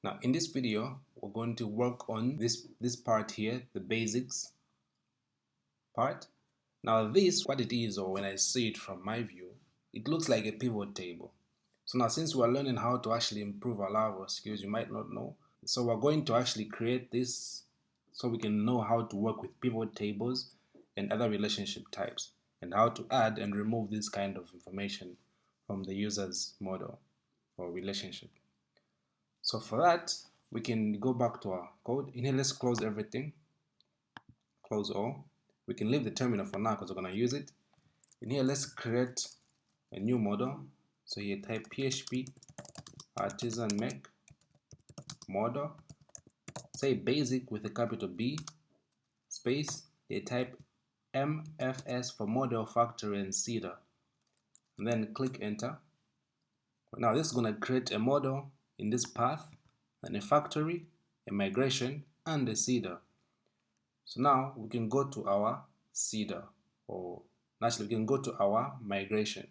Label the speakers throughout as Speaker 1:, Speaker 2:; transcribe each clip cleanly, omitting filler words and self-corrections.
Speaker 1: Now in this video, we're going to work on this part here, the basics part. Now this, what it is, or when I see it from my view, it looks like a pivot table. So now since we're learning how to actually improve our Laravel skills, you might not know. So we're going to actually create this so we can know how to work with pivot tables and other relationship types, and how to add and remove this kind of information from the user's model or relationship. So for that, we can go back to our code. In here, let's close everything. Close all. We can leave the terminal for now because we're going to use it. In here, let's create a new model. So here, type PHP artisan make model. Say basic with a capital B space. They type MFS for model, factory, and Cedar. And then click enter. Now this is going to create a model in this path, and a factory, a migration, and a Cedar. So now we can go to our Cedar, or actually we can go to our migration.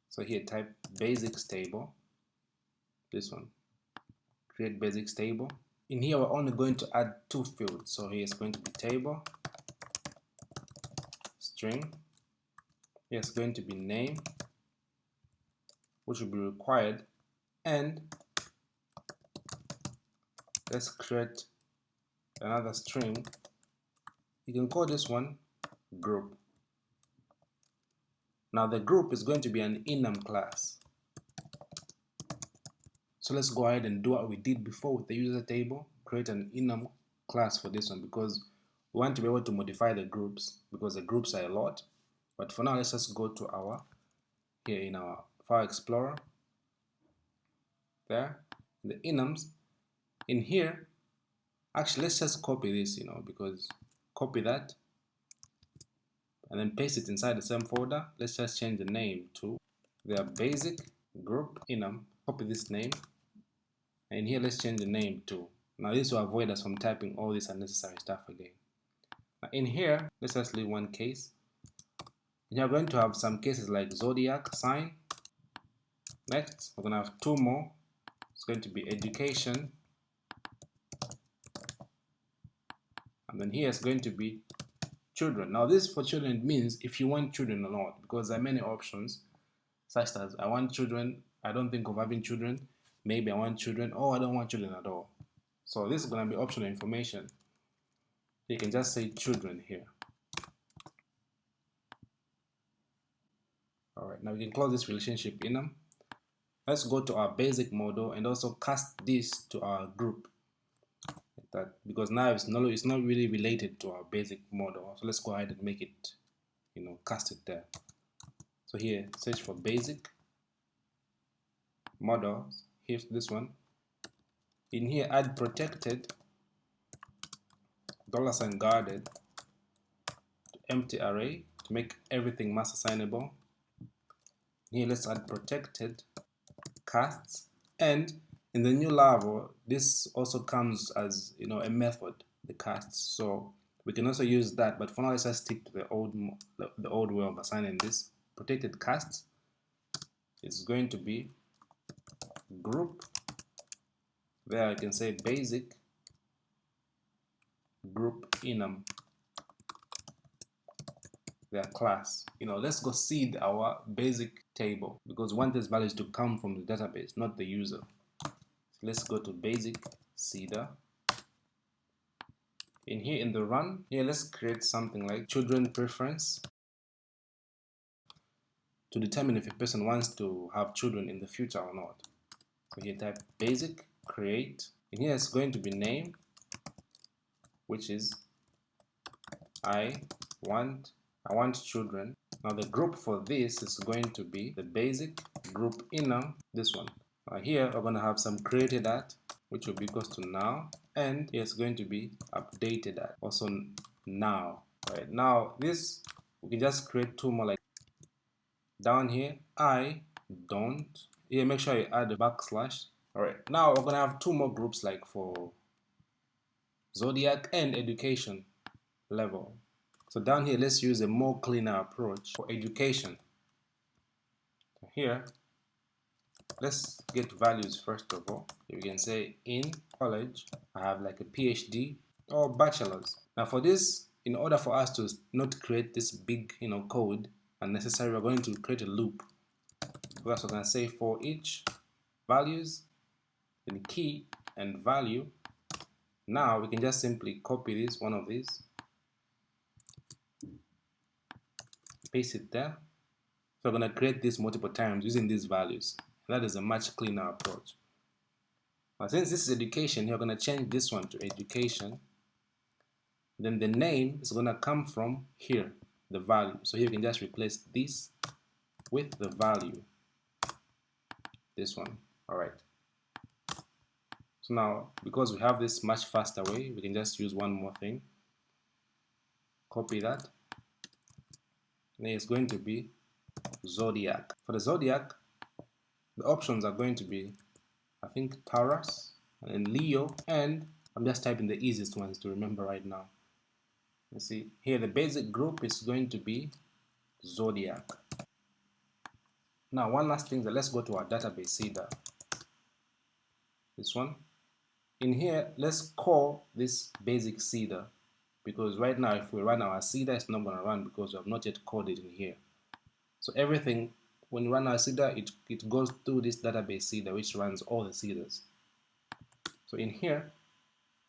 Speaker 1: So here type basics table, this one, create basics table. In here we're only going to add two fields. So here it's going to be table, string, here it's going to be name, which will be required, and let's create another string. You can call this one group. Now the group is going to be an enum class. So let's go ahead and do what we did before with the user table, create an enum class for this one, because we want to be able to modify the groups, because the groups are a lot. But for now, let's just go to our, here in our file explorer, there, the enums. In here, actually let's just copy this, because copy that and then paste it inside the same folder. Let's just change the name to their basic group enum. Copy this name, and here let's change the name to. Now this will avoid us from typing all this unnecessary stuff again. Now in here, let's just leave one case. You're going to have some cases like zodiac sign. Next, we're going to have two more. It's going to be education, and then here it's going to be children. Now this for children means if you want children or not, because there are many options, such as I want children, I don't think of having children, maybe I want children, or I don't want children at all. So this is going to be optional information. You can just say children here. Alright, now we can close this relationship enum. Let's go to our basic model and also cast this to our group. Like that, because now it's not really related to our basic model. So let's go ahead and make it, cast it there. So here, search for basic models. Here's this one. In here, add protected $ guarded to empty array to make everything mass assignable. Here, let's add protected casts, and in the new Laravel, this also comes as a method, the casts. So we can also use that, but for now let's just stick to the old way of assigning this. Protected casts is going to be group. There I can say basic group enum, their class. Let's go seed our basic table, because we want these values to come from the database, not the user. So let's go to basic seeder. In here, in the run, here let's create something like children preference to determine if a person wants to have children in the future or not. So here type basic create. In here it's going to be name, which is I want children. Now the group for this is going to be the basic group enum, this one. Here we're going to have some created at, which will be equals to now, and here it's going to be updated at, also now. Right now this we can just create two more, like down here I don't. Here make sure you add a backslash. Alright, now we're going to have two more groups, like for zodiac and education level. So down here, let's use a more cleaner approach for education. Here, let's get values first of all. You can say in college, I have like a PhD or bachelor's. Now for this, in order for us to not create this big, code unnecessary, we're going to create a loop. So that's what I'm going to say for each values, then key and value. Now we can just simply copy this, one of these, paste it there. So we're going to create this multiple times using these values. That is a much cleaner approach. Now since this is education, you're going to change this one to education. Then the name is going to come from here, the value. So here you can just replace this with the value. This one. Alright. So now, because we have this much faster way, we can just use one more thing. Copy that. And it's going to be Zodiac. For the Zodiac, the options are going to be, I think, Taurus and Leo, and I'm just typing the easiest ones to remember right now. You see, here the basic group is going to be Zodiac. Now, one last thing, let's go to our database seeder. This one. In here, let's call this basic seeder, because right now if we run our seeder, it's not going to run because we have not yet coded in here. So everything, when you run our seeder, it goes through this database seeder, which runs all the seeders. So in here,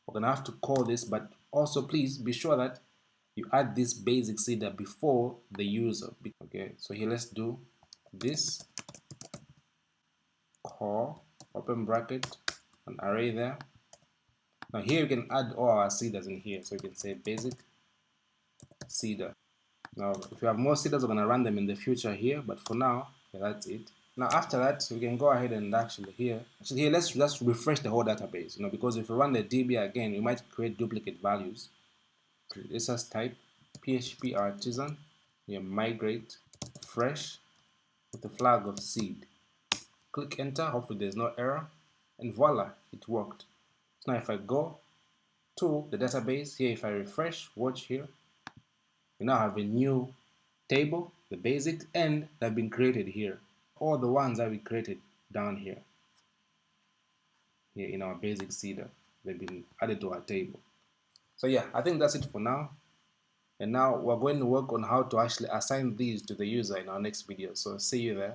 Speaker 1: we're going to have to call this, but also please be sure that you add this basic seeder before the user. Okay, so here let's do this call, open bracket, an array there. Now here you can add all our seeders in here, so you can say basic seeder. Now if you have more seeders, we're going to run them in the future here, but for now, yeah, that's it. Now after that, we can go ahead and actually here let's just refresh the whole database, because if we run the DB again, we might create duplicate values. So let's just type PHP artisan, here migrate fresh with the flag of seed. Click enter, hopefully there's no error, and voila, it worked. So now if I go to the database here, if I refresh, watch here, we now have a new table, the basics, and they've been created here. All the ones that we created down here in our basic seeder, they've been added to our table. So yeah, I think that's it for now. And now we're going to work on how to actually assign these to the user in our next video. So see you there.